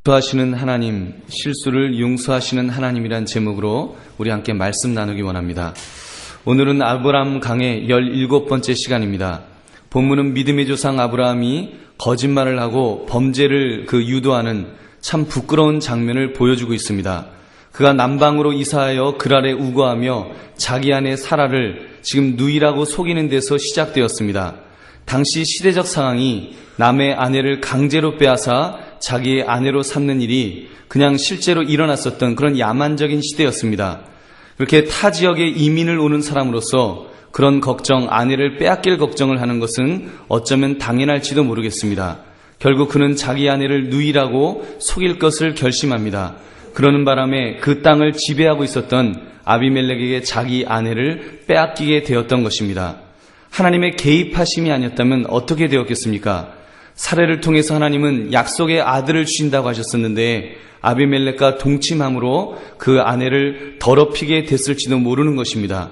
기뻐하시는 하나님, 실수를 용서하시는 하나님이란 제목으로 우리 함께 말씀 나누기 원합니다. 오늘은 아브라함 강의 17번째 시간입니다. 본문은 믿음의 조상 아브라함이 거짓말을 하고 범죄를 유도하는 참 부끄러운 장면을 보여주고 있습니다. 그가 남방으로 이사하여 그랄에 우거하며 자기 아내 사라를 지금 누이라고 속이는 데서 시작되었습니다. 당시 시대적 상황이 남의 아내를 강제로 빼앗아 자기의 아내로 삼는 일이 그냥 실제로 일어났었던 그런 야만적인 시대였습니다. 그렇게 타 지역에 이민을 오는 사람으로서 그런 걱정, 아내를 빼앗길 걱정을 하는 것은 어쩌면 당연할지도 모르겠습니다. 결국 그는 자기 아내를 누이라고 속일 것을 결심합니다. 그러는 바람에 그 땅을 지배하고 있었던 아비멜렉에게 자기 아내를 빼앗기게 되었던 것입니다. 하나님의 개입하심이 아니었다면 어떻게 되었겠습니까? 사례를 통해서 하나님은 약속의 아들을 주신다고 하셨었는데 아비멜렉과 동침함으로 그 아내를 더럽히게 됐을지도 모르는 것입니다.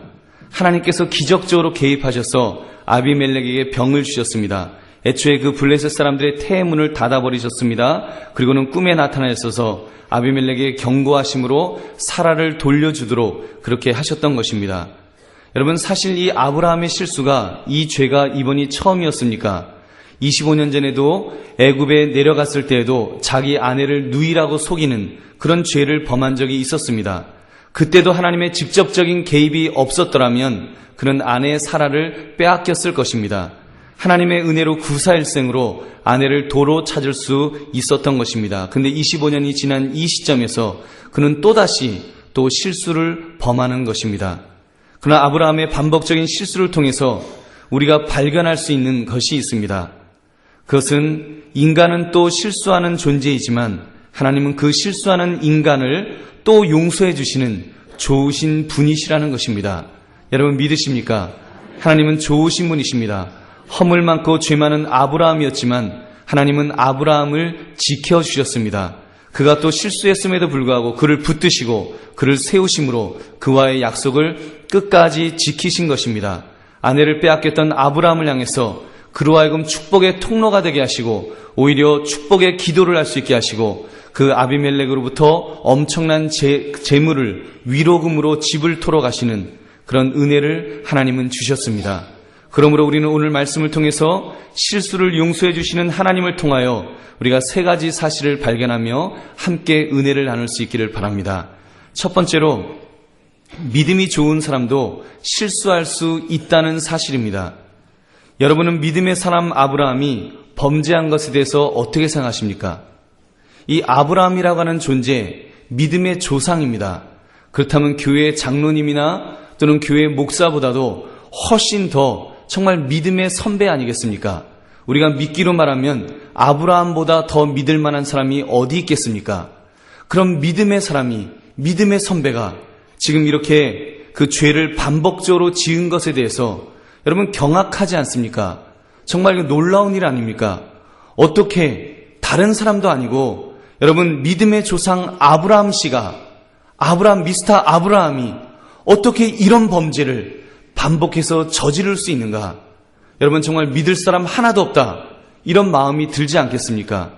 하나님께서 기적적으로 개입하셔서 아비멜렉에게 병을 주셨습니다. 애초에 그 블레셋 사람들의 태문을 닫아버리셨습니다. 그리고는 꿈에 나타나셔서 아비멜렉에게 경고하심으로 사라를 돌려주도록 그렇게 하셨던 것입니다. 여러분, 사실 이 아브라함의 실수가, 이 죄가 이번이 처음이었습니까? 25년 전에도 애굽에 내려갔을 때에도 자기 아내를 누이라고 속이는 그런 죄를 범한 적이 있었습니다. 그때도 하나님의 직접적인 개입이 없었더라면 그는 아내 사라를 빼앗겼을 것입니다. 하나님의 은혜로 구사일생으로 아내를 도로 찾을 수 있었던 것입니다. 근데 25년이 지난 이 시점에서 그는 또다시 또 실수를 범하는 것입니다. 그러나 아브라함의 반복적인 실수를 통해서 우리가 발견할 수 있는 것이 있습니다. 그것은 인간은 또 실수하는 존재이지만 하나님은 그 실수하는 인간을 또 용서해 주시는 좋으신 분이시라는 것입니다. 여러분 믿으십니까? 하나님은 좋으신 분이십니다. 허물 많고 죄 많은 아브라함이었지만 하나님은 아브라함을 지켜주셨습니다. 그가 또 실수했음에도 불구하고 그를 붙드시고 그를 세우심으로 그와의 약속을 끝까지 지키신 것입니다. 아내를 빼앗겼던 아브라함을 향해서 그로 하여금 축복의 통로가 되게 하시고 오히려 축복의 기도를 할 수 있게 하시고 그 아비멜렉으로부터 엄청난 재물을 위로금으로 집을 토록 하시는 그런 은혜를 하나님은 주셨습니다. 그러므로 우리는 오늘 말씀을 통해서 실수를 용서해 주시는 하나님을 통하여 우리가 세 가지 사실을 발견하며 함께 은혜를 나눌 수 있기를 바랍니다. 첫 번째로 믿음이 좋은 사람도 실수할 수 있다는 사실입니다. 여러분은 믿음의 사람 아브라함이 범죄한 것에 대해서 어떻게 생각하십니까? 이 아브라함이라고 하는 존재, 믿음의 조상입니다. 그렇다면 교회의 장로님이나 또는 교회의 목사보다도 훨씬 더 정말 믿음의 선배 아니겠습니까? 우리가 믿기로 말하면 아브라함보다 더 믿을 만한 사람이 어디 있겠습니까? 그럼 믿음의 사람이, 믿음의 선배가 지금 이렇게 그 죄를 반복적으로 지은 것에 대해서 여러분 경악하지 않습니까? 정말 놀라운 일 아닙니까? 어떻게 다른 사람도 아니고 여러분 믿음의 조상 아브라함 씨가, 아브라함 미스터 아브라함이 어떻게 이런 범죄를 반복해서 저지를 수 있는가? 여러분 정말 믿을 사람 하나도 없다, 이런 마음이 들지 않겠습니까?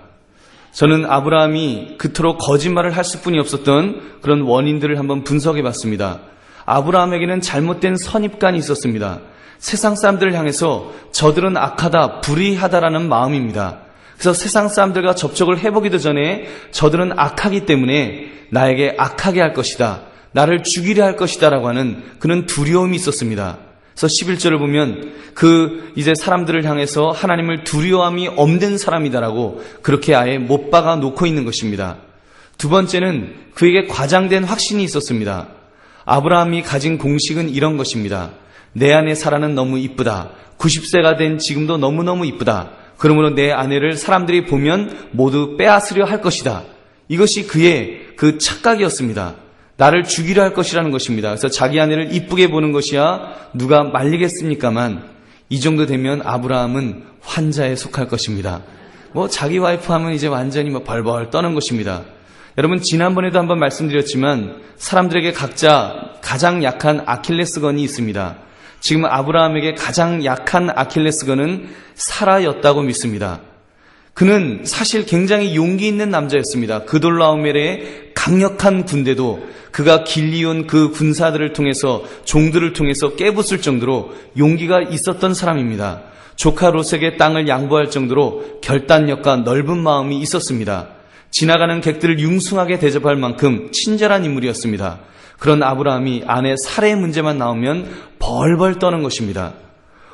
저는 아브라함이 그토록 거짓말을 할 수뿐이 없었던 그런 원인들을 한번 분석해 봤습니다. 아브라함에게는 잘못된 선입관이 있었습니다. 세상 사람들을 향해서 저들은 악하다, 불의하다라는 마음입니다. 그래서 세상 사람들과 접촉을 해보기도 전에 저들은 악하기 때문에 나에게 악하게 할 것이다, 나를 죽이려 할 것이다 라고 하는 그런 두려움이 있었습니다. 그래서 11절을 보면 이제 사람들을 향해서 하나님을 두려움이 없는 사람이다라고 그렇게 아예 못 박아 놓고 있는 것입니다. 두 번째는 그에게 과장된 확신이 있었습니다. 아브라함이 가진 공식은 이런 것입니다. 내 아내 사라는 너무 이쁘다. 90세가 된 지금도 너무너무 이쁘다. 그러므로 내 아내를 사람들이 보면 모두 빼앗으려 할 것이다. 이것이 그의 그 착각이었습니다. 나를 죽이려 할 것이라는 것입니다. 그래서 자기 아내를 이쁘게 보는 것이야 누가 말리겠습니까만 이 정도 되면 아브라함은 환자에 속할 것입니다. 자기 와이프 하면 이제 완전히 벌벌 떠는 것입니다. 여러분 지난번에도 한번 말씀드렸지만 사람들에게 각자 가장 약한 아킬레스건이 있습니다. 지금 아브라함에게 가장 약한 아킬레스건은 사라였다고 믿습니다. 그는 사실 굉장히 용기 있는 남자였습니다. 그돌라오멜의 강력한 군대도 그가 길리온 그 군사들을 통해서, 종들을 통해서 깨부술 정도로 용기가 있었던 사람입니다. 조카 롯에게 땅을 양보할 정도로 결단력과 넓은 마음이 있었습니다. 지나가는 객들을 융숭하게 대접할 만큼 친절한 인물이었습니다. 그런 아브라함이 아내 사레의 문제만 나오면 벌벌 떠는 것입니다.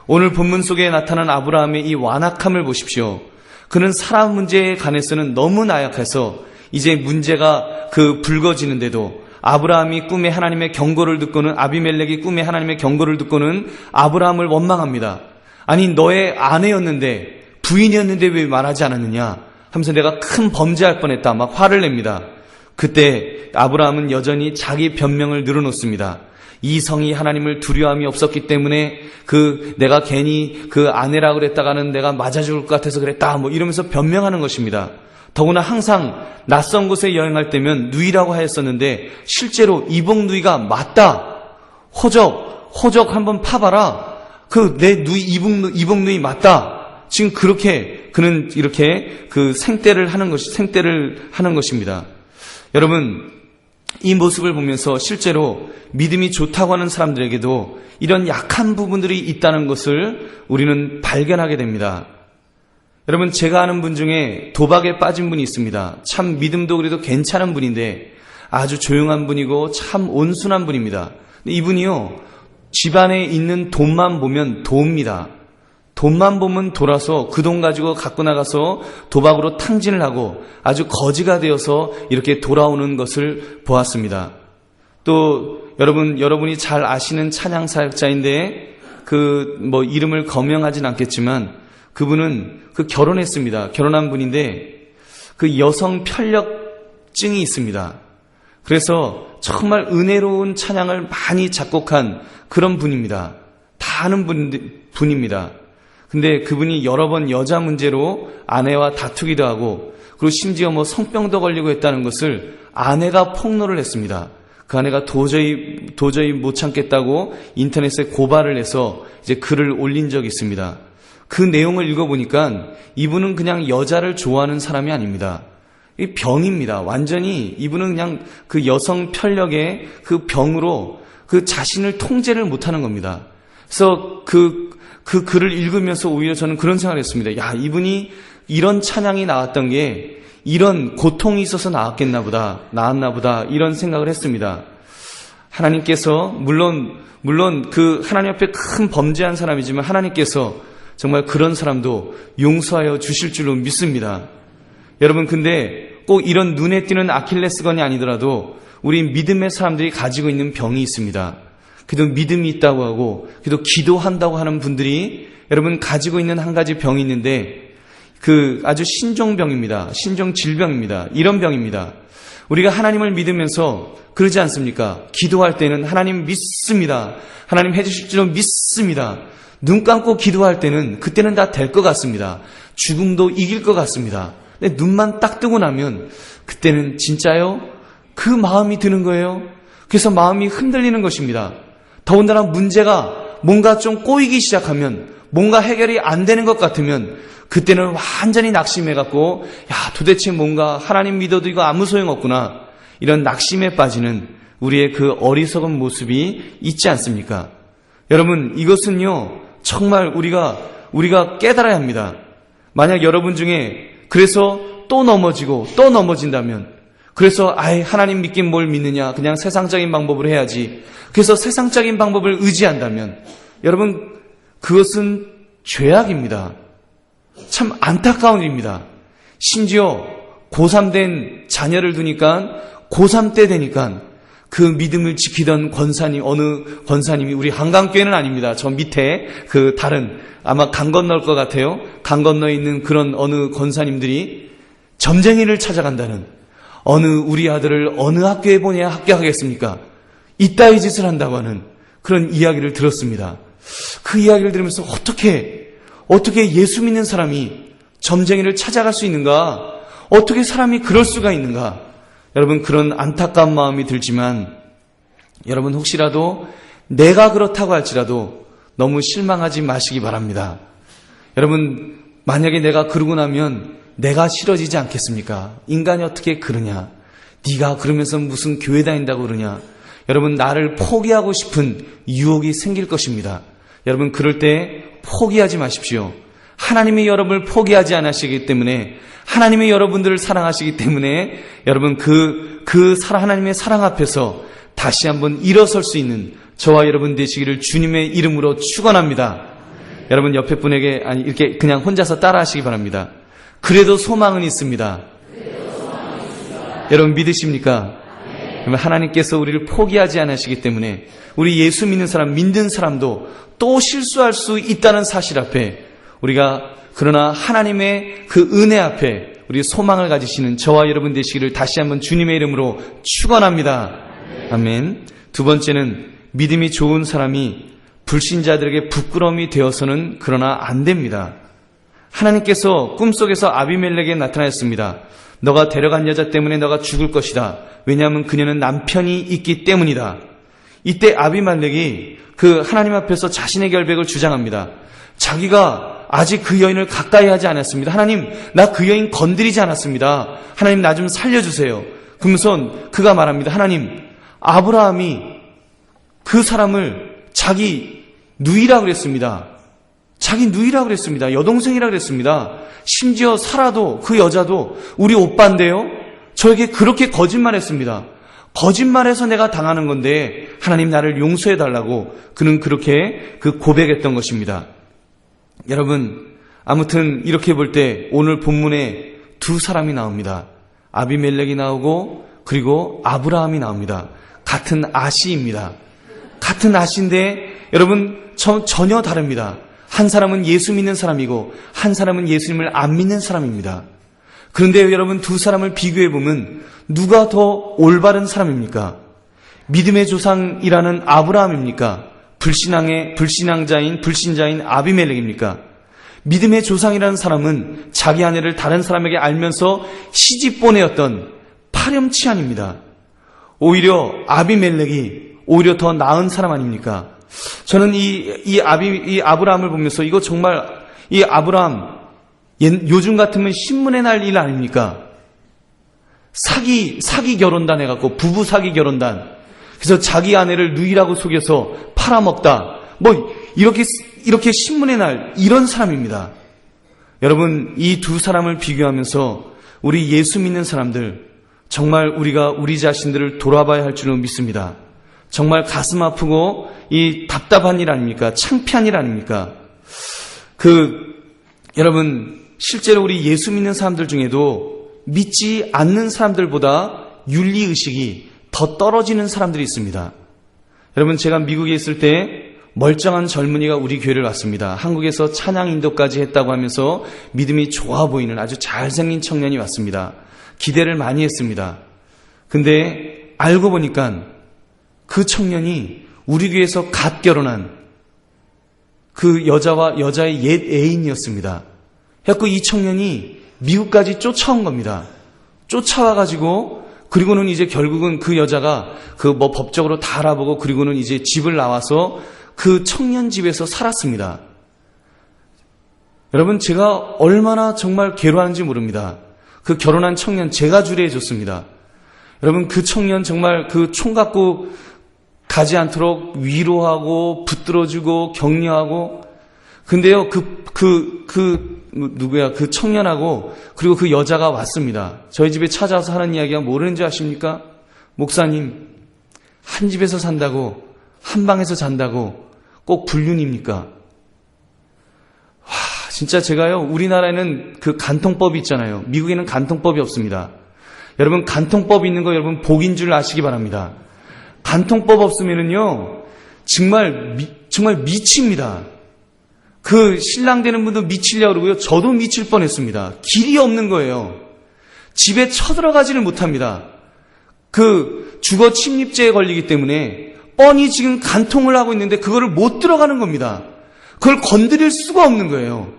오늘 본문 속에 나타난 아브라함의 이 완악함을 보십시오. 그는 사람 문제에 관해서는 너무 나약해서 이제 문제가 불거지는데도 아브라함이 꿈에 하나님의 경고를 듣고는, 아비멜렉이 꿈에 하나님의 경고를 듣고는 아브라함을 원망합니다. 아니, 너의 아내였는데, 부인이었는데 왜 말하지 않았느냐 하면서 내가 큰 범죄할 뻔했다 막 화를 냅니다. 그때 아브라함은 여전히 자기 변명을 늘어놓습니다. 이 성이 하나님을 두려움이 없었기 때문에 내가 괜히 아내라고 그랬다가는 내가 맞아 죽을 것 같아서 그랬다 뭐 이러면서 변명하는 것입니다. 더구나 항상 낯선 곳에 여행할 때면 누이라고 하였었는데 실제로 이복 누이가 맞다. 호적 한번 파봐라. 내 누이 이복 누이 맞다. 지금 그렇게 그는 이렇게 생떼를 하는 것입니다. 여러분, 이 모습을 보면서 실제로 믿음이 좋다고 하는 사람들에게도 이런 약한 부분들이 있다는 것을 우리는 발견하게 됩니다. 여러분, 제가 아는 분 중에 도박에 빠진 분이 있습니다. 참 믿음도 그래도 괜찮은 분인데 아주 조용한 분이고 참 온순한 분입니다. 이분이요, 집안에 있는 돈만 보면 도입니다. 돈만 보면 돌아서 그 돈 가지고 갖고 나가서 도박으로 탕진을 하고 아주 거지가 되어서 이렇게 돌아오는 것을 보았습니다. 또 여러분이 잘 아시는 찬양 사역자인데 이름을 거명하진 않겠지만 그분은 결혼했습니다. 결혼한 분인데 여성 편력증이 있습니다. 그래서 정말 은혜로운 찬양을 많이 작곡한 그런 분입니다. 다 아는 분입니다. 근데 그분이 여러 번 여자 문제로 아내와 다투기도 하고 그리고 심지어 성병도 걸리고 했다는 것을 아내가 폭로를 했습니다. 그 아내가 도저히 못 참겠다고 인터넷에 고발을 해서 이제 글을 올린 적이 있습니다. 그 내용을 읽어보니까 이분은 그냥 여자를 좋아하는 사람이 아닙니다. 이 병입니다. 완전히 이분은 그냥 여성 편력의 병으로 자신을 통제를 못하는 겁니다. 그래서 그 글을 읽으면서 오히려 저는 그런 생각을 했습니다. 야, 이분이 이런 찬양이 나왔던 게 이런 고통이 있어서 나왔나 보다 이런 생각을 했습니다. 하나님께서 물론 하나님 앞에 큰 범죄한 사람이지만 하나님께서 정말 그런 사람도 용서하여 주실 줄로 믿습니다. 여러분, 근데 꼭 이런 눈에 띄는 아킬레스건이 아니더라도 우리 믿음의 사람들이 가지고 있는 병이 있습니다. 그래도 믿음이 있다고 하고 그래도 기도한다고 하는 분들이 여러분 가지고 있는 한 가지 병이 있는데 아주 신종병입니다. 신종질병입니다. 이런 병입니다. 우리가 하나님을 믿으면서 그러지 않습니까? 기도할 때는 하나님 믿습니다. 하나님 해주실 줄로 믿습니다. 눈 감고 기도할 때는 그때는 다 될 것 같습니다. 죽음도 이길 것 같습니다. 근데 눈만 딱 뜨고 나면 그때는 진짜요? 그 마음이 드는 거예요. 그래서 마음이 흔들리는 것입니다. 더군다나 문제가 뭔가 좀 꼬이기 시작하면, 뭔가 해결이 안 되는 것 같으면 그때는 완전히 낙심해갖고 도대체 뭔가 하나님 믿어도 이거 아무 소용없구나, 이런 낙심에 빠지는 우리의 어리석은 모습이 있지 않습니까? 여러분, 이것은요 정말 우리가 깨달아야 합니다. 만약 여러분 중에 그래서 또 넘어진다면, 그래서 하나님 믿긴 뭘 믿느냐, 그냥 세상적인 방법으로 해야지, 그래서 세상적인 방법을 의지한다면 여러분, 그것은 죄악입니다. 참 안타까운 일입니다. 심지어 고3 된 자녀를 두니까 고3 때 되니까 그 믿음을 지키던 어느 권사님이, 우리 한강교회는 아닙니다. 저 밑에 다른, 아마 강 건널 것 같아요. 강 건너에 있는 그런 어느 권사님들이 점쟁이를 찾아간다는, 우리 아들을 어느 학교에 보내야 합격하겠습니까? 이따위 짓을 한다고 하는 그런 이야기를 들었습니다. 그 이야기를 들으면서 어떻게 예수 믿는 사람이 점쟁이를 찾아갈 수 있는가? 어떻게 사람이 그럴 수가 있는가? 여러분, 그런 안타까운 마음이 들지만 여러분, 혹시라도 내가 그렇다고 할지라도 너무 실망하지 마시기 바랍니다. 여러분, 만약에 내가 그러고 나면 내가 싫어지지 않겠습니까? 인간이 어떻게 그러냐? 네가 그러면서 무슨 교회 다닌다고 그러냐? 여러분, 나를 포기하고 싶은 유혹이 생길 것입니다. 여러분, 그럴 때 포기하지 마십시오. 하나님이 여러분을 포기하지 않으시기 때문에, 하나님이 여러분들을 사랑하시기 때문에 여러분 하나님의 사랑 앞에서 다시 한번 일어설 수 있는 저와 여러분 되시기를 주님의 이름으로 축원합니다. 여러분, 옆에 분에게 이렇게 그냥 혼자서 따라하시기 바랍니다. 그래도 소망은 있습니다. 여러분 믿으십니까? 하나님께서 우리를 포기하지 않으시기 때문에 우리 예수 믿는 사람도 또 실수할 수 있다는 사실 앞에 그러나 하나님의 그 은혜 앞에 우리 소망을 가지시는 저와 여러분 되시기를 다시 한번 주님의 이름으로 축원합니다. 아멘. 두 번째는 믿음이 좋은 사람이 불신자들에게 부끄러움이 되어서는 그러나 안 됩니다. 하나님께서 꿈속에서 아비멜렉에게 나타나셨습니다. 너가 데려간 여자 때문에 너가 죽을 것이다. 왜냐하면 그녀는 남편이 있기 때문이다. 이때 아비멜렉이 그 하나님 앞에서 자신의 결백을 주장합니다. 자기가 아직 그 여인을 가까이 하지 않았습니다. 하나님, 나 그 여인 건드리지 않았습니다. 하나님, 나 좀 살려주세요. 그러면서 그가 말합니다. 하나님, 아브라함이 그 사람을 자기 누이라 그랬습니다. 자기 누이라 그랬습니다. 여동생이라 그랬습니다. 심지어 사라도 그 여자도 우리 오빠인데요. 저에게 그렇게 거짓말했습니다. 거짓말해서 내가 당하는 건데 하나님 나를 용서해달라고 그는 그렇게 고백했던 것입니다. 여러분, 아무튼 이렇게 볼 때 오늘 본문에 두 사람이 나옵니다. 아비멜렉이 나오고 그리고 아브라함이 나옵니다. 같은 아시입니다. 같은 아시인데 여러분 전혀 다릅니다. 한 사람은 예수 믿는 사람이고 한 사람은 예수님을 안 믿는 사람입니다. 그런데 여러분 두 사람을 비교해보면 누가 더 올바른 사람입니까? 믿음의 조상이라는 아브라함입니까? 불신자인 아비멜렉입니까? 믿음의 조상이라는 사람은 자기 아내를 다른 사람에게 알면서 시집 보내었던 파렴치한입니다. 오히려 아비멜렉이 오히려 더 나은 사람 아닙니까? 저는 이 아브라함을 보면서 이거 정말 이 아브라함 요즘 같으면 신문에 날 일 아닙니까? 사기 결혼단 해갖고 부부 사기 결혼단. 그래서 자기 아내를 누이라고 속여서 팔아먹다. 이렇게 신문에 날 이런 사람입니다. 여러분, 이 두 사람을 비교하면서 우리 예수 믿는 사람들 정말 우리가 우리 자신들을 돌아봐야 할 줄로 믿습니다. 정말 가슴 아프고 이 답답한 일 아닙니까? 창피한 일 아닙니까? 여러분, 실제로 우리 예수 믿는 사람들 중에도 믿지 않는 사람들보다 윤리의식이 더 떨어지는 사람들이 있습니다. 여러분, 제가 미국에 있을 때 멀쩡한 젊은이가 우리 교회를 왔습니다. 한국에서 찬양 인도까지 했다고 하면서 믿음이 좋아 보이는 아주 잘생긴 청년이 왔습니다. 기대를 많이 했습니다. 근데 알고 보니까 그 청년이 우리 교회에서 갓 결혼한 그 여자와 여자의 옛 애인이었습니다. 그래서 이 청년이 미국까지 쫓아온 겁니다. 쫓아와가지고 그리고는 이제 결국은 그 여자가 법적으로 다 알아보고 그리고는 이제 집을 나와서 그 청년 집에서 살았습니다. 여러분, 제가 얼마나 정말 괴로워하는지 모릅니다. 그 결혼한 청년 제가 주례해 줬습니다. 여러분, 그 청년 정말 그 총 갖고 가지 않도록 위로하고 붙들어주고 격려하고. 근데요, 그 청년하고 그리고 그 여자가 왔습니다. 저희 집에 찾아와서 하는 이야기가 뭐라는지 아십니까? 목사님, 한 집에서 산다고, 한 방에서 잔다고 꼭 불륜입니까? 와, 진짜 제가요, 우리나라에는 그 간통법이 있잖아요. 미국에는 간통법이 없습니다. 여러분, 간통법이 있는 거 여러분 복인 줄 아시기 바랍니다. 간통법 없으면은요, 정말 미칩니다. 그 신랑 되는 분도 미치려고 그러고요. 저도 미칠 뻔했습니다. 길이 없는 거예요. 집에 쳐들어가지를 못합니다. 그 주거 침입죄에 걸리기 때문에 뻔히 지금 간통을 하고 있는데 그거를 못 들어가는 겁니다. 그걸 건드릴 수가 없는 거예요.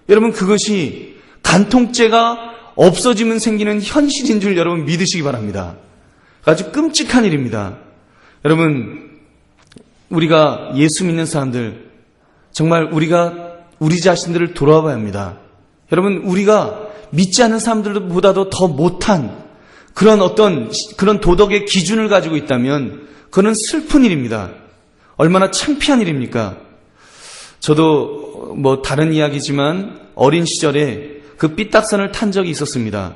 여러분, 그것이 간통죄가 없어지면 생기는 현실인 줄 여러분 믿으시기 바랍니다. 아주 끔찍한 일입니다. 여러분, 우리가 예수 믿는 사람들 정말 우리가 우리 자신들을 돌아봐야 합니다. 여러분, 우리가 믿지 않는 사람들보다도 더 못한 그런 도덕의 기준을 가지고 있다면 그건 슬픈 일입니다. 얼마나 창피한 일입니까? 저도 다른 이야기지만 어린 시절에 그 삐딱선을 탄 적이 있었습니다.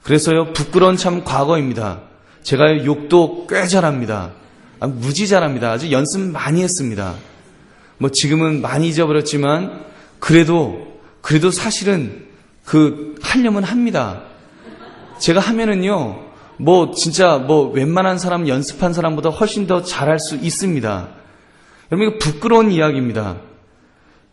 그래서요, 부끄러운 참 과거입니다. 제가 욕도 꽤 잘합니다. 무지 잘합니다. 아주 연습 많이 했습니다. 지금은 많이 잊어버렸지만 그래도 사실은 하려면 합니다. 제가 하면은요, 진짜 웬만한 사람, 연습한 사람보다 훨씬 더 잘할 수 있습니다. 여러분, 이거 부끄러운 이야기입니다.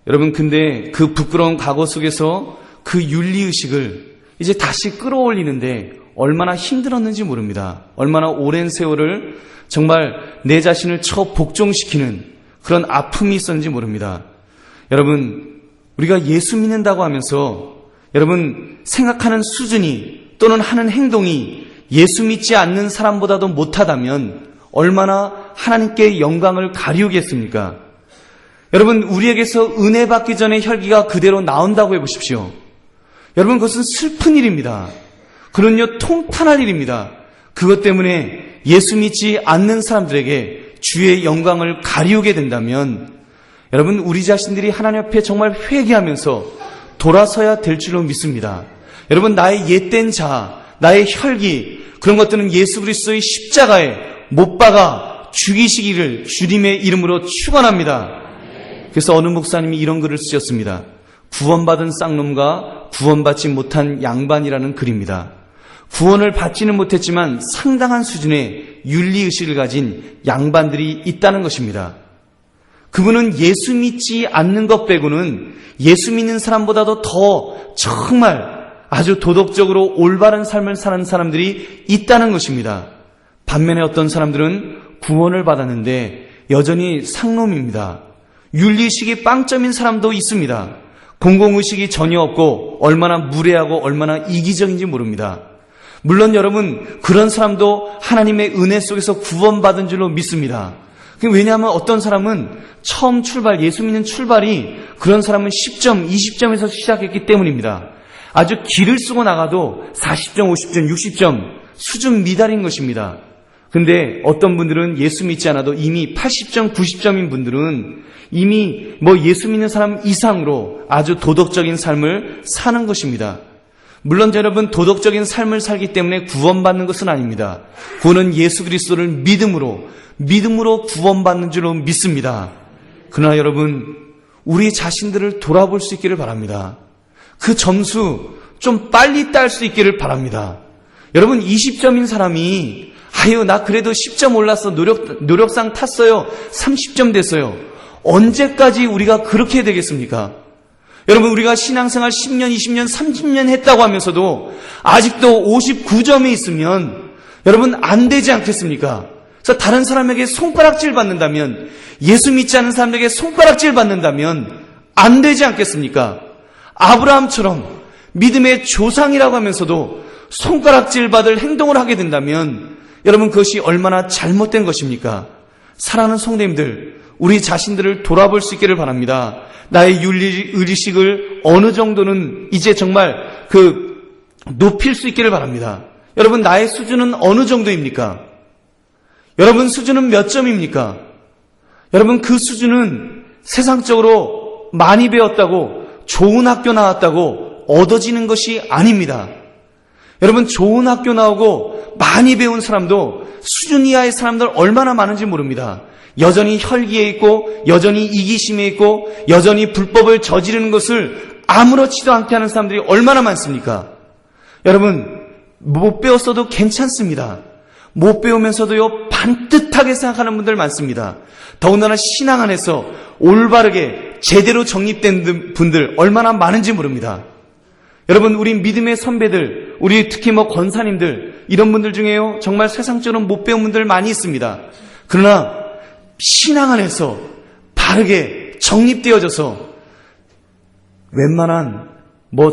여러분, 근데 그 부끄러운 과거 속에서 그 윤리의식을 이제 다시 끌어올리는데 얼마나 힘들었는지 모릅니다. 얼마나 오랜 세월을 정말 내 자신을 복종시키는 그런 아픔이 있었는지 모릅니다. 여러분, 우리가 예수 믿는다고 하면서 여러분 생각하는 수준이 또는 하는 행동이 예수 믿지 않는 사람보다도 못하다면 얼마나 하나님께 영광을 가리우겠습니까? 여러분, 우리에게서 은혜 받기 전에 혈기가 그대로 나온다고 해보십시오. 여러분, 그것은 슬픈 일입니다. 그런요, 통탄할 일입니다. 그것 때문에 예수 믿지 않는 사람들에게 주의 영광을 가리우게 된다면 여러분, 우리 자신들이 하나님 앞에 정말 회개하면서 돌아서야 될 줄로 믿습니다. 여러분, 나의 옛된 자아, 나의 혈기, 그런 것들은 예수 그리스도의 십자가에 못 박아 죽이시기를 주님의 이름으로 축원합니다. 그래서 어느 목사님이 이런 글을 쓰셨습니다. 구원받은 쌍놈과 구원받지 못한 양반이라는 글입니다. 구원을 받지는 못했지만 상당한 수준의 윤리의식을 가진 양반들이 있다는 것입니다. 그분은 예수 믿지 않는 것 빼고는 예수 믿는 사람보다도 더 정말 아주 도덕적으로 올바른 삶을 사는 사람들이 있다는 것입니다. 반면에 어떤 사람들은 구원을 받았는데 여전히 상놈입니다. 윤리의식이 빵점인 사람도 있습니다. 공공의식이 전혀 없고 얼마나 무례하고 얼마나 이기적인지 모릅니다. 물론 여러분, 그런 사람도 하나님의 은혜 속에서 구원받은 줄로 믿습니다. 왜냐하면 어떤 사람은 처음 예수 믿는 출발이 그런 사람은 10점, 20점에서 시작했기 때문입니다. 아주 기를 쓰고 나가도 40점, 50점, 60점 수준 미달인 것입니다. 근데 어떤 분들은 예수 믿지 않아도 이미 80점, 90점인 분들은 이미 예수 믿는 사람 이상으로 아주 도덕적인 삶을 사는 것입니다. 물론 여러분, 도덕적인 삶을 살기 때문에 구원받는 것은 아닙니다. 구원은 예수 그리스도를 믿음으로 구원받는 줄로 믿습니다. 그러나 여러분, 우리 자신들을 돌아볼 수 있기를 바랍니다. 그 점수 좀 빨리 딸 수 있기를 바랍니다. 여러분, 20점인 사람이 나 그래도 10점 올랐어, 노력상 탔어요, 30점 됐어요. 언제까지 우리가 그렇게 되겠습니까? 여러분, 우리가 신앙생활 10년, 20년, 30년 했다고 하면서도 아직도 59점에 있으면 여러분 안 되지 않겠습니까? 그래서 다른 사람에게 손가락질 받는다면, 예수 믿지 않는 사람에게 손가락질 받는다면 안 되지 않겠습니까? 아브라함처럼 믿음의 조상이라고 하면서도 손가락질 받을 행동을 하게 된다면 여러분, 그것이 얼마나 잘못된 것입니까? 사랑하는 성도님들, 우리 자신들을 돌아볼 수 있기를 바랍니다. 나의 윤리의식을 어느 정도는 이제 정말 높일 수 있기를 바랍니다. 여러분, 나의 수준은 어느 정도입니까? 여러분, 수준은 몇 점입니까? 여러분, 그 수준은 세상적으로 많이 배웠다고, 좋은 학교 나왔다고 얻어지는 것이 아닙니다. 여러분, 좋은 학교 나오고 많이 배운 사람도 수준 이하의 사람들 얼마나 많은지 모릅니다. 여전히 혈기에 있고, 여전히 이기심에 있고, 여전히 불법을 저지르는 것을 아무렇지도 않게 하는 사람들이 얼마나 많습니까? 여러분, 못 배웠어도 괜찮습니다. 못 배우면서도요, 반듯하게 생각하는 분들 많습니다. 더군다나 신앙 안에서 올바르게 제대로 정립된 분들 얼마나 많은지 모릅니다. 여러분, 우리 믿음의 선배들, 우리 특히 권사님들, 이런 분들 중에요, 정말 세상적으로 못 배운 분들 많이 있습니다. 그러나 신앙 안에서 바르게 정립되어져서 웬만한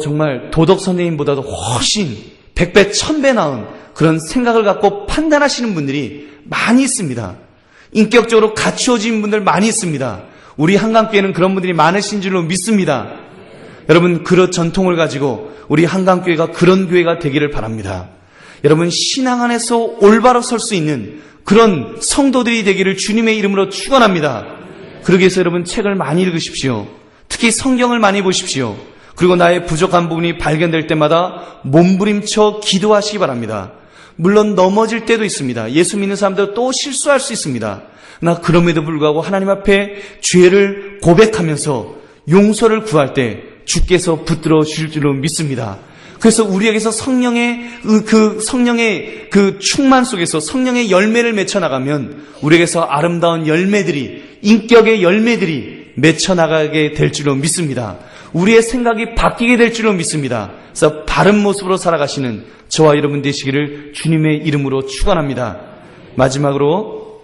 정말 도덕 선생님보다도 훨씬 100배, 1000배 나은 그런 생각을 갖고 판단하시는 분들이 많이 있습니다. 인격적으로 갖추어진 분들 많이 있습니다. 우리 한강교회는 그런 분들이 많으신 줄로 믿습니다. 여러분, 그런 전통을 가지고 우리 한강교회가 그런 교회가 되기를 바랍니다. 여러분, 신앙 안에서 올바로 설 수 있는 그런 성도들이 되기를 주님의 이름으로 축원합니다. 그러기 위해서 여러분, 책을 많이 읽으십시오. 특히 성경을 많이 보십시오. 그리고 나의 부족한 부분이 발견될 때마다 몸부림쳐 기도하시기 바랍니다. 물론 넘어질 때도 있습니다. 예수 믿는 사람들 또 실수할 수 있습니다. 나 그럼에도 불구하고 하나님 앞에 죄를 고백하면서 용서를 구할 때 주께서 붙들어 주실 줄로 믿습니다. 그래서 우리에게서 성령의 그 충만 속에서 성령의 열매를 맺혀 나가면 우리에게서 아름다운 열매들이, 인격의 열매들이 맺혀 나가게 될 줄로 믿습니다. 우리의 생각이 바뀌게 될 줄로 믿습니다. 그래서 바른 모습으로 살아가시는 저와 여러분 되시기를 주님의 이름으로 축원합니다. 마지막으로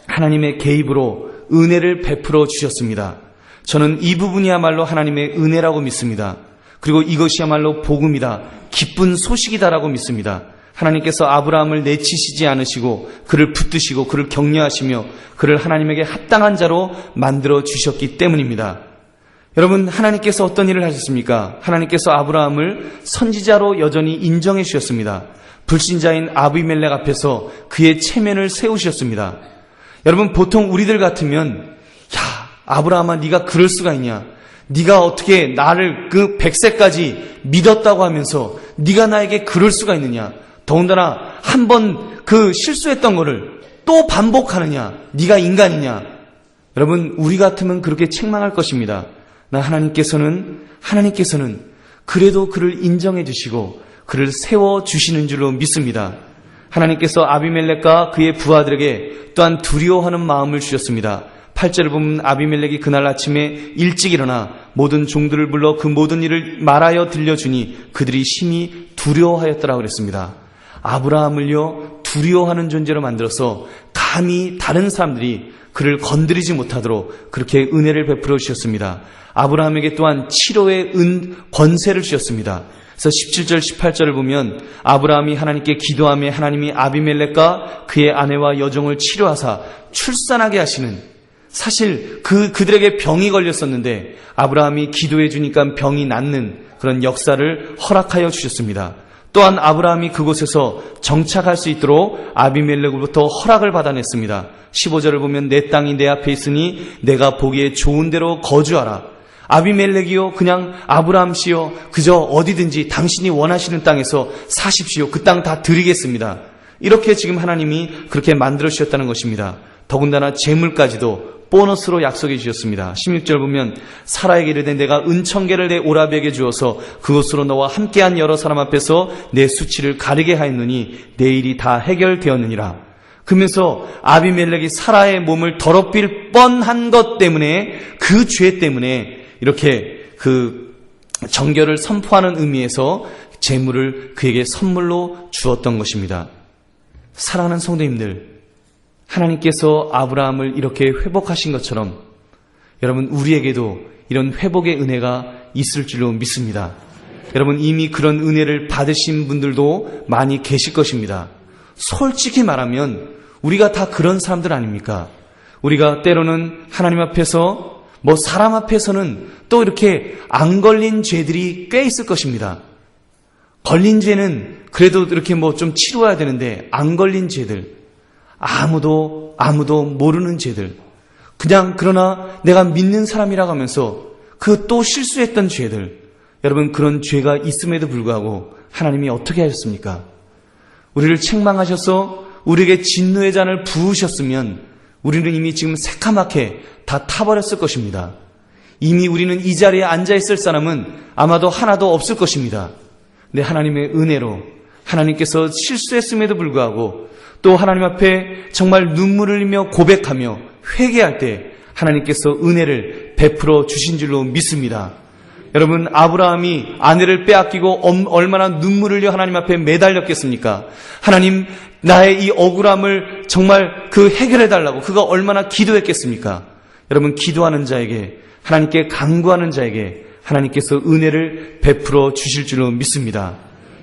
하나님의 개입으로 은혜를 베풀어 주셨습니다. 저는 이 부분이야말로 하나님의 은혜라고 믿습니다. 그리고 이것이야말로 복음이다, 기쁜 소식이다라고 믿습니다. 하나님께서 아브라함을 내치시지 않으시고 그를 붙드시고 그를 격려하시며 그를 하나님에게 합당한 자로 만들어 주셨기 때문입니다. 여러분, 하나님께서 어떤 일을 하셨습니까? 하나님께서 아브라함을 선지자로 여전히 인정해 주셨습니다. 불신자인 아비멜렉 앞에서 그의 체면을 세우셨습니다. 여러분, 보통 우리들 같으면 아브라함아, 네가 그럴 수가 있냐? 네가 어떻게 나를 그 100세까지 믿었다고 하면서 네가 나에게 그럴 수가 있느냐? 더군다나 한 번 그 실수했던 거를 또 반복하느냐? 네가 인간이냐? 여러분, 우리 같으면 그렇게 책망할 것입니다. 나 하나님께서는 그래도 그를 인정해 주시고 그를 세워 주시는 줄로 믿습니다. 하나님께서 아비멜렉과 그의 부하들에게 또한 두려워하는 마음을 주셨습니다. 8절을 보면 아비멜렉이 그날 아침에 일찍 일어나 모든 종들을 불러 그 모든 일을 말하여 들려주니 그들이 심히 두려워하였더라 그랬습니다. 아브라함을요, 두려워하는 존재로 만들어서 감히 다른 사람들이 그를 건드리지 못하도록 그렇게 은혜를 베풀어 주셨습니다. 아브라함에게 또한 치료의 권세를 주셨습니다. 그래서 17절 18절을 보면 아브라함이 하나님께 기도하며 하나님이 아비멜렉과 그의 아내와 여종을 치료하사 출산하게 하시는, 사실 그들에게 병이 걸렸었는데 아브라함이 기도해 주니까 병이 낫는 그런 역사를 허락하여 주셨습니다. 또한 아브라함이 그곳에서 정착할 수 있도록 아비멜렉으로부터 허락을 받아냈습니다. 15절을 보면 내 땅이 내 앞에 있으니 내가 보기에 좋은 데로 거주하라. 아비멜렉이요, 그냥 아브라함 씨요, 그저 어디든지 당신이 원하시는 땅에서 사십시오. 그 땅 다 드리겠습니다. 이렇게 지금 하나님이 그렇게 만들어 주셨다는 것입니다. 더군다나 재물까지도 보너스로 약속해 주셨습니다. 16절 보면 사라에게 이르되 내가 은천계를 내 오라비에게 주어서 그것으로 너와 함께한 여러 사람 앞에서 내 수치를 가리게 하였느니 내 일이 다 해결되었느니라. 그러면서 아비멜렉이 사라의 몸을 더럽힐 뻔한 것 때문에, 그 죄 때문에 이렇게 그 정결을 선포하는 의미에서 재물을 그에게 선물로 주었던 것입니다. 사랑하는 성도님들, 하나님께서 아브라함을 이렇게 회복하신 것처럼 여러분, 우리에게도 이런 회복의 은혜가 있을 줄로 믿습니다. 여러분, 이미 그런 은혜를 받으신 분들도 많이 계실 것입니다. 솔직히 말하면 우리가 다 그런 사람들 아닙니까? 우리가 때로는 하나님 앞에서, 사람 앞에서는 또 이렇게 안 걸린 죄들이 꽤 있을 것입니다. 걸린 죄는 그래도 이렇게 좀 치료해야 되는데, 안 걸린 죄들, 아무도 모르는 죄들, 그냥 그러나 내가 믿는 사람이라고 하면서 그 또 실수했던 죄들, 여러분, 그런 죄가 있음에도 불구하고 하나님이 어떻게 하셨습니까? 우리를 책망하셔서 우리에게 진노의 잔을 부으셨으면 우리는 이미 지금 새카맣게 다 타버렸을 것입니다. 이미 우리는 이 자리에 앉아있을 사람은 아마도 하나도 없을 것입니다. 근데 하나님의 은혜로 하나님께서 실수했음에도 불구하고 또 하나님 앞에 정말 눈물을 흘리며 고백하며 회개할 때 하나님께서 은혜를 베풀어 주신 줄로 믿습니다. 여러분, 아브라함이 아내를 빼앗기고 얼마나 눈물을 흘려 하나님 앞에 매달렸겠습니까? 하나님, 나의 이 억울함을 정말 해결해달라고 그가 얼마나 기도했겠습니까? 여러분, 기도하는 자에게, 하나님께 간구하는 자에게 하나님께서 은혜를 베풀어 주실 줄로 믿습니다.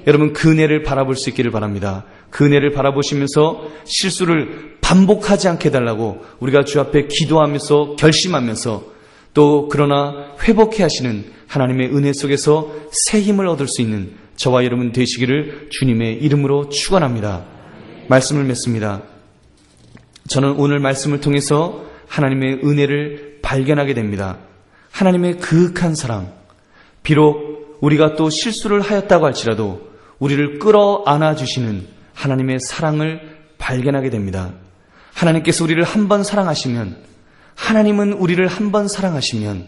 여러분, 그 은혜를 바라볼 수 있기를 바랍니다. 그 은혜를 바라보시면서 실수를 반복하지 않게 해달라고 우리가 주 앞에 기도하면서 결심하면서 또 그러나 회복해 하시는 하나님의 은혜 속에서 새 힘을 얻을 수 있는 저와 여러분 되시기를 주님의 이름으로 축원합니다. 말씀을 맺습니다. 저는 오늘 말씀을 통해서 하나님의 은혜를 발견하게 됩니다. 하나님의 그윽한 사랑, 비록 우리가 또 실수를 하였다고 할지라도 우리를 끌어안아 주시는 하나님의 사랑을 발견하게 됩니다. 하나님께서 우리를 한 번 사랑하시면, 하나님은 우리를 한 번 사랑하시면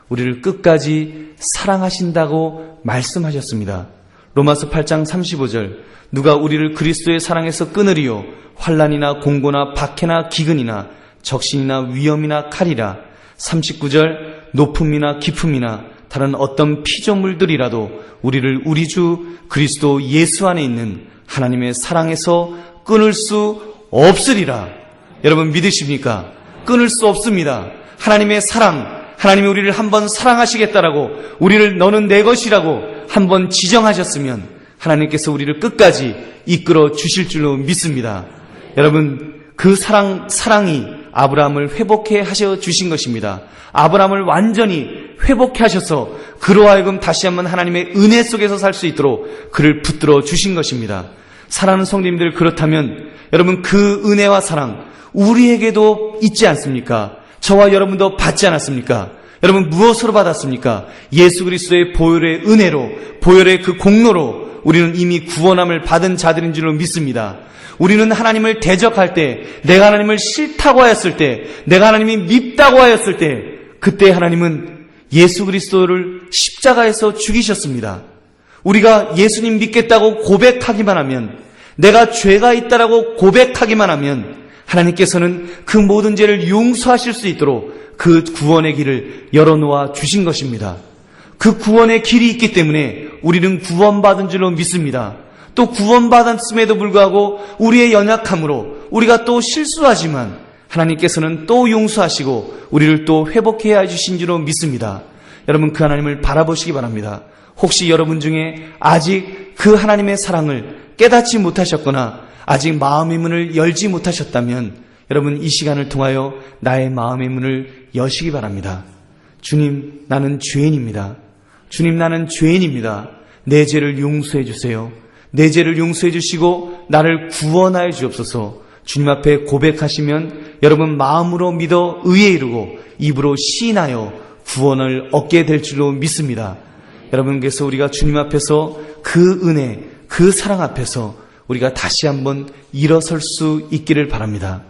우리를 끝까지 사랑하신다고 말씀하셨습니다. 로마서 8장 35절, 누가 우리를 그리스도의 사랑에서 끊으리요? 환난이나 공고나 박해나 기근이나 적신이나 위험이나 칼이라. 39절, 높음이나 깊음이나 다른 어떤 피조물들이라도 우리를 우리 주 그리스도 예수 안에 있는 하나님의 사랑에서 끊을 수 없으리라. 여러분 믿으십니까? 끊을 수 없습니다. 하나님의 사랑, 하나님이 우리를 한번 사랑하시겠다라고, 우리를 너는 내 것이라고 한번 지정하셨으면 하나님께서 우리를 끝까지 이끌어 주실 줄로 믿습니다. 여러분, 그 사랑이 아브라함을 회복해 하셔 주신 것입니다. 아브라함을 완전히 회복해 하셔서 그로 하여금 다시 한번 하나님의 은혜 속에서 살 수 있도록 그를 붙들어 주신 것입니다. 사랑하는 성도님들, 그렇다면 여러분 그 은혜와 사랑 우리에게도 있지 않습니까? 저와 여러분도 받지 않았습니까? 여러분 무엇으로 받았습니까? 예수 그리스도의 보혈의 은혜로, 보혈의 그 공로로 우리는 이미 구원함을 받은 자들인 줄로 믿습니다. 우리는 하나님을 대적할 때, 내가 하나님을 싫다고 하였을 때, 내가 하나님이 밉다고 하였을 때, 그때 하나님은 예수 그리스도를 십자가에서 죽이셨습니다. 우리가 예수님 믿겠다고 고백하기만 하면, 내가 죄가 있다라고 고백하기만 하면 하나님께서는 그 모든 죄를 용서하실 수 있도록 그 구원의 길을 열어놓아 주신 것입니다. 그 구원의 길이 있기 때문에 우리는 구원받은 줄로 믿습니다. 또 구원받았음에도 불구하고 우리의 연약함으로 우리가 또 실수하지만 하나님께서는 또 용서하시고 우리를 또 회복해 주신 줄로 믿습니다. 여러분 그 하나님을 바라보시기 바랍니다. 혹시 여러분 중에 아직 그 하나님의 사랑을 깨닫지 못하셨거나 아직 마음의 문을 열지 못하셨다면 여러분 이 시간을 통하여 나의 마음의 문을 여시기 바랍니다. 주님, 나는 죄인입니다. 주님, 나는 죄인입니다. 내 죄를 용서해 주세요. 내 죄를 용서해 주시고 나를 구원하여 주옵소서. 주님 앞에 고백하시면 여러분 마음으로 믿어 의에 이르고 입으로 시인하여 구원을 얻게 될 줄로 믿습니다. 여러분께서 우리가 주님 앞에서 그 은혜, 그 사랑 앞에서 우리가 다시 한번 일어설 수 있기를 바랍니다.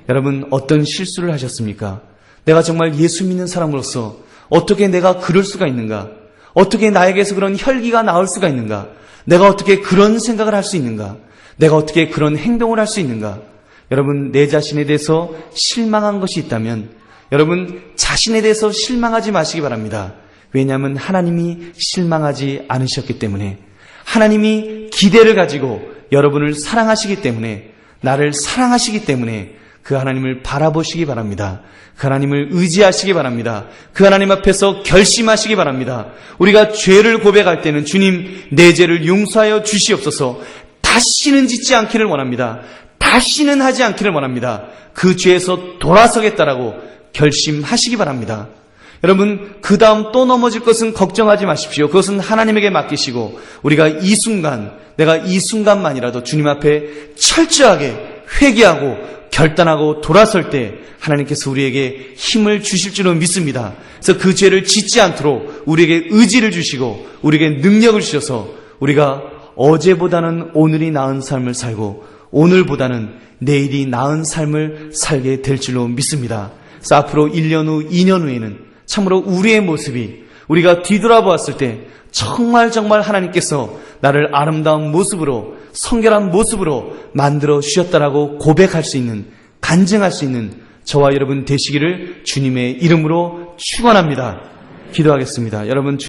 여러분 어떤 실수를 하셨습니까? 내가 정말 예수 믿는 사람으로서 어떻게 내가 그럴 수가 있는가? 어떻게 나에게서 그런 혈기가 나올 수가 있는가? 내가 어떻게 그런 생각을 할 수 있는가? 내가 어떻게 그런 행동을 할 수 있는가? 여러분 내 자신에 대해서 실망한 것이 있다면 여러분 자신에 대해서 실망하지 마시기 바랍니다. 왜냐하면 하나님이 실망하지 않으셨기 때문에, 하나님이 기대를 가지고 여러분을 사랑하시기 때문에, 나를 사랑하시기 때문에 그 하나님을 바라보시기 바랍니다. 그 하나님을 의지하시기 바랍니다. 그 하나님 앞에서 결심하시기 바랍니다. 우리가 죄를 고백할 때는 주님 내 죄를 용서하여 주시옵소서, 다시는 짓지 않기를 원합니다. 다시는 하지 않기를 원합니다. 그 죄에서 돌아서겠다라고 결심하시기 바랍니다. 여러분 그 다음 또 넘어질 것은 걱정하지 마십시오. 그것은 하나님에게 맡기시고 우리가 이 순간, 내가 이 순간만이라도 주님 앞에 철저하게 회개하고 결단하고 돌아설 때 하나님께서 우리에게 힘을 주실 줄로 믿습니다. 그래서 그 죄를 짓지 않도록 우리에게 의지를 주시고 우리에게 능력을 주셔서 우리가 어제보다는 오늘이 나은 삶을 살고 오늘보다는 내일이 나은 삶을 살게 될 줄로 믿습니다. 그래서 앞으로 1년 후, 2년 후에는 참으로 우리의 모습이, 우리가 뒤돌아보았을 때 정말 하나님께서 나를 아름다운 모습으로, 성결한 모습으로 만들어 주셨다라고 고백할 수 있는, 간증할 수 있는 저와 여러분 되시기를 주님의 이름으로 축원합니다. 기도하겠습니다. 여러분